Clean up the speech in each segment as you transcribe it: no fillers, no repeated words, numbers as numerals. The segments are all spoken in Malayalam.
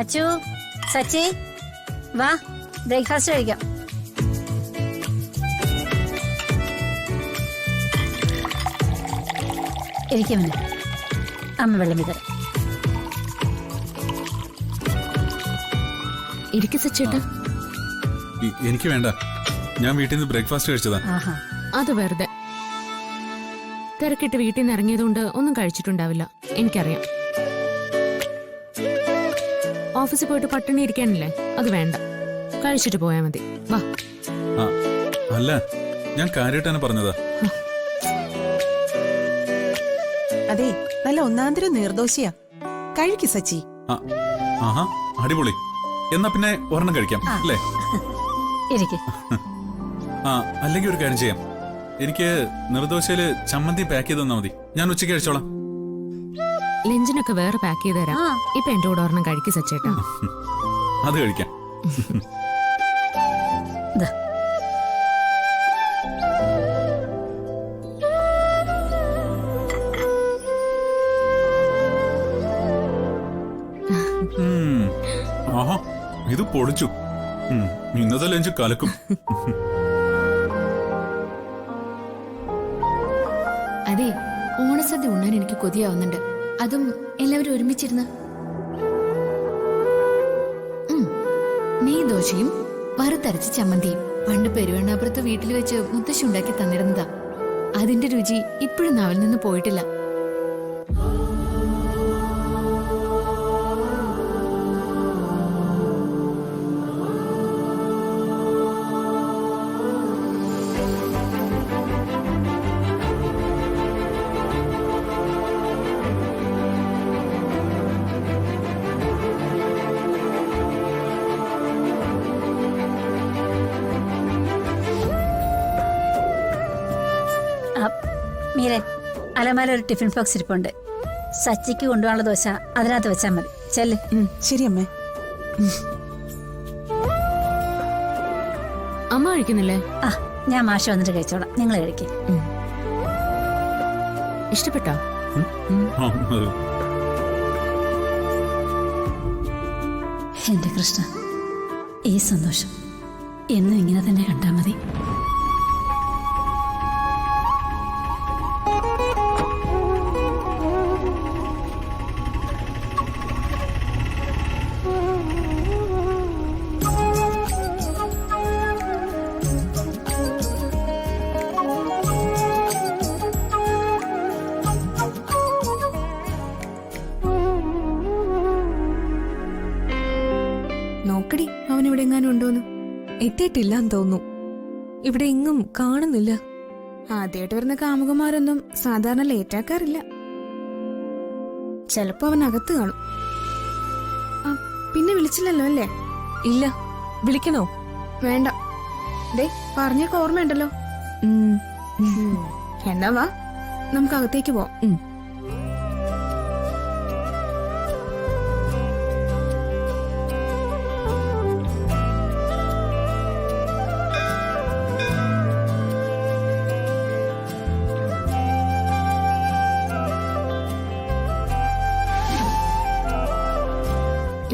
അച്ചു, സച്ചി, വാ ബ്രേക്ക്ഫാസ്റ്റ് കഴിക്കാം. ഇരിക്കുമോ? അമ്മ വെള്ളം വിതരാം. ഇരിക്കു സച്ചേട്ടാ. എനിക്ക് വേണ്ട, ഞാൻ വീട്ടിൽ നിന്ന് ബ്രേക്ക്ഫാസ്റ്റ് കഴിച്ചതാ. അത് വെറുതെ തിരക്കിട്ട് വീട്ടിൽ നിന്ന് ഇറങ്ങിയതുകൊണ്ട് ഒന്നും കഴിച്ചിട്ടുണ്ടാവില്ല, എനിക്കറിയാം. ഓഫീസിൽ പോയിട്ട് പട്ടിണി ഇരിക്കാനല്ലേ, അത് വേണ്ട, കഴിച്ചിട്ട് പോയാ മതി. വാ. അല്ല, ഞാൻ കാര്യമായിട്ടാണ് പറഞ്ഞതാ. അതെ, നല്ല ഒന്നാന്തരം നീർദോശയാ. കഴിക്ക് സച്ചി. ആഹാ, അടിപൊളി. എന്നാ പിന്നെ ഒരെണ്ണം കഴിക്കാം അല്ലേ? അല്ലെങ്കിൽ ഒരു കാര്യം ചെയ്യാം, എനിക്ക് നിർദോശയില് ചമ്മന്തി പാക്ക് ചെയ്ത് തന്നാ മതി, ഞാൻ ഉച്ചയ്ക്ക് കഴിച്ചോളാം. ലഞ്ചിനൊക്കെ വേറെ പാക്ക് ചെയ്ത് തരാം. ഇപ്പൊ എന്റെ കൂടെ ഒരെണ്ണം കഴിക്ക് സച്ചേട്ടാ. അത് കഴിക്കാം. ആഹാ, ഇത് പൊളിച്ചു. ഇന്നത്തെ ലഞ്ച് കലക്കും. അതെ, ഓണസദ്യ ഉണ്ണാൻ എനിക്ക് കൊതിയാവുന്നുണ്ട്. അതും എല്ലാവരും ഒരുമിച്ചിരുന്ന്. നെയ്ദോശയും വറുത്തരച്ച ചമ്മന്തിയും പണ്ട് പെരുവണ്ണാപുരത്ത് വീട്ടിൽ വെച്ച് മുത്തശ്ശി ഉണ്ടാക്കി തന്നിരുന്നതാ. അതിന്റെ രുചി ഇപ്പോഴും നാവിൽ നിന്ന് പോയിട്ടില്ല. മീരൻ, അലമാര ഒരു ടിഫിൻ ബോക്സ് ഇരിപ്പുണ്ട്. സച്ചിക്ക് കൊണ്ടുപോകാനുള്ള ദോശ അതിനകത്ത് വെച്ചാൽ മതി. ചെല്ല്. ശരി അമ്മേ. അമ്മ കഴിക്കുന്നില്ലേ? ഞാൻ മാഷ വന്നിട്ട് കഴിച്ചോളാം, നിങ്ങൾ കഴിക്കും. ഇഷ്ടപ്പെട്ടോ? എന്റെ കൃഷ്ണ, ഈ സന്തോഷം എന്നും ഇങ്ങനെ തന്നെ കണ്ടാൽ മതി. നോക്കടി, അവനിവിടെ എങ്ങാനും ഉണ്ടോന്ന്. എത്തിയിട്ടില്ലാന്ന് തോന്നുന്നു. ഇവിടെ എങ്ങും കാണുന്നില്ല. ആദ്യമായിട്ട് വരുന്ന കാമുകന്മാരൊന്നും സാധാരണ ലേറ്റാക്കാറില്ല. ചിലപ്പോ അവൻ അകത്ത് കാണും. പിന്നെ വിളിച്ചില്ലല്ലോ അല്ലേ? ഇല്ല. വിളിക്കണോ? വേണ്ട. ദേ, പറഞ്ഞൊക്കെ ഓർമ്മയുണ്ടല്ലോ. എന്നാ വാ, നമുക്ക് അകത്തേക്ക് പോവാം.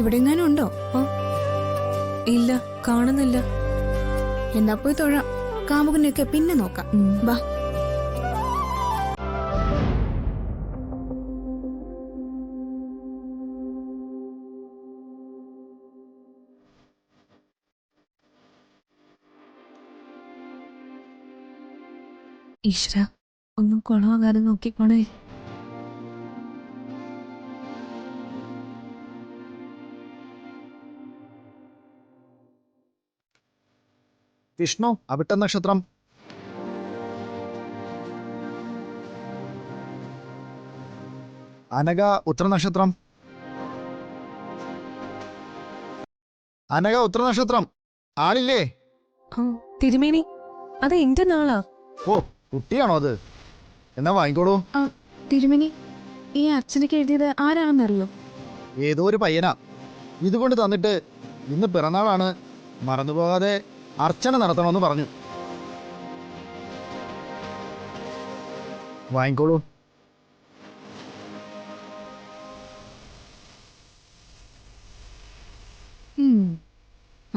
ഇവിടെ എങ്ങാനും ഉണ്ടോ? ഇല്ല, കാണുന്നില്ല. എന്നാ പോയി തൊഴാം. കാമുകനെയൊക്കെ പിന്നെ നോക്കാം. വാ. ഈശ്വര, ഒന്നും കുളമാകാതെ നോക്കിക്കോണേ. വിഷ്ണു അവിട്ട നക്ഷത്രം. അനഘ ഉത്തരനക്ഷത്രം. അനഘ ഉത്തരനക്ഷത്രം. ആളില്ലേ? തിരുമേനി, അത് എന്റെ നാളാ. ഓ, കുട്ടിയാണോ അത്? എന്നാ വാങ്ങിക്കോളൂ. തിരുമേനി, ഈ അച്ഛനക്ക് എഴുതിയത് ആരാണെന്നറിയോ? ഏതോ ഒരു പയ്യനാ. ഇതുകൊണ്ട് തന്നിട്ട് ഇന്ന് പിറന്നാളാണ്, മറന്നുപോകാതെ അർച്ചന നടത്തണമെന്ന് പറഞ്ഞു. വാങ്ങിക്കോളൂ.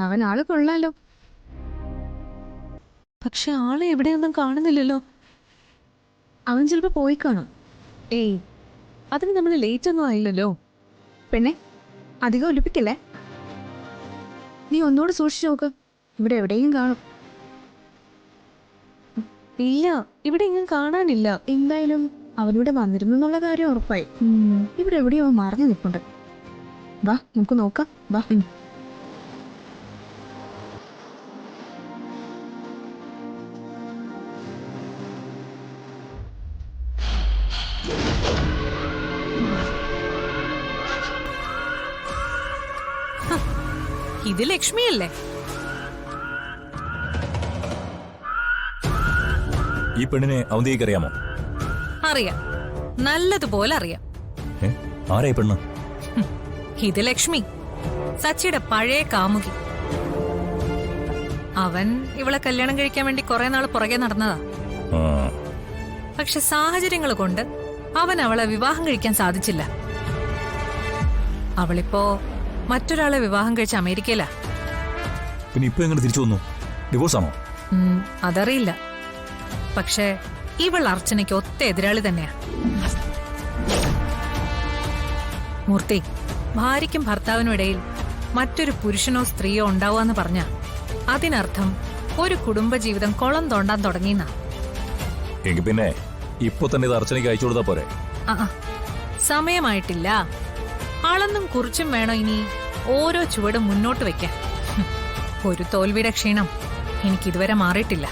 അവൻ ആള് കൊള്ളാലോ. പക്ഷെ ആളെ എവിടെയൊന്നും കാണുന്നില്ലല്ലോ. അവൻ ചിലപ്പോ പോയി കാണും. ഏയ്, അതിന് നമ്മൾ ലേറ്റ് ഒന്നും ആയില്ലല്ലോ. പെണ്ണെ, അധികം ഒലിപ്പിക്കല്ലേ. നീ ഒന്നുകൂടെ സൂക്ഷിച്ചു നോക്ക്, ഇവിടെ എവിടെയും കാണും. ഇല്ല, ഇവിടെ ഇങ്ങും കാണാനില്ല. എന്തായാലും അവനിവിടെ വന്നിരുന്നു എന്നുള്ള കാര്യം ഉറപ്പായി. ഇവിടെ എവിടെയോ മറഞ്ഞു നിൽപ്പുണ്ട്. വാ നമുക്ക് നോക്കാം, വാ. ഇത് ലക്ഷ്മിയല്ലേ? ഈ പെണ്ണിനെ അവന്തിക്ക് അറിയാമോ? അറിയാം, നല്ലതുപോലെ അറിയാം. ആരായി പെണ്ണ്? ഇത് ലക്ഷ്മി, സച്ചിയുടെ പഴയ കാമുകി. അവൻ ഇവളെ കല്യാണം കഴിക്കാൻ വേണ്ടി കുറെ നാൾ പുറകെ നടന്നതാ. പക്ഷെ സാഹചര്യങ്ങൾ കൊണ്ട് അവൻ അവളെ വിവാഹം കഴിക്കാൻ സാധിച്ചില്ല. അവളിപ്പോ മറ്റൊരാളെ വിവാഹം കഴിച്ച അമേരിക്കയിലാ. പിന്നെ ഇപ്പൊ എങ്ങനെ തിരിച്ചു വന്നു? ഡിവോഴ്സ് ആണോ? അതറിയില്ല. പക്ഷേ ഇവൾ അർച്ചനയ്ക്ക് ഒത്ത എതിരാളി തന്നെയാ. മൂർത്തി, ഭാര്യയ്ക്കും ഭർത്താവിനും ഇടയിൽ മറ്റൊരു പുരുഷനോ സ്ത്രീയോ ഉണ്ടാവുകയെന്ന് പറഞ്ഞ അതിനർത്ഥം ഒരു കുടുംബജീവിതം കുളം തോണ്ടാൻ തുടങ്ങിയെന്നാ. എങ്കിൽ പിന്നെ ഇപ്പൊ തന്നെ ഇത് അർച്ചനയ്ക്ക് അയച്ചു കൊടുത്താ പോരെ? സമയമായിട്ടില്ല. അളന്നും കുറിച്ചും വേണോ ഇനി ഓരോ ചുവടും മുന്നോട്ട് വെക്കാൻ. ഒരു തോൽവിയുടെ ക്ഷീണം എനിക്കിതുവരെ മാറിയിട്ടില്ല.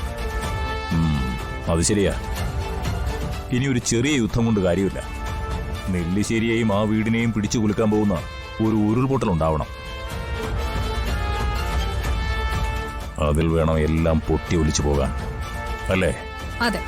അത് ശരിയാ. ഇനി ഒരു ചെറിയ യുദ്ധം കൊണ്ട് കാര്യമില്ല. നെല്ലിശ്ശേരിയെയും ആ വീടിനെയും പിടിച്ചു കുലുക്കാൻ പോകുന്ന ഒരു ഉരുൾപൊട്ടൽ ഉണ്ടാവണം. അതിൽ വേണം എല്ലാം പൊട്ടി ഒലിച്ചു പോകാൻ, അല്ലേ? അതെ.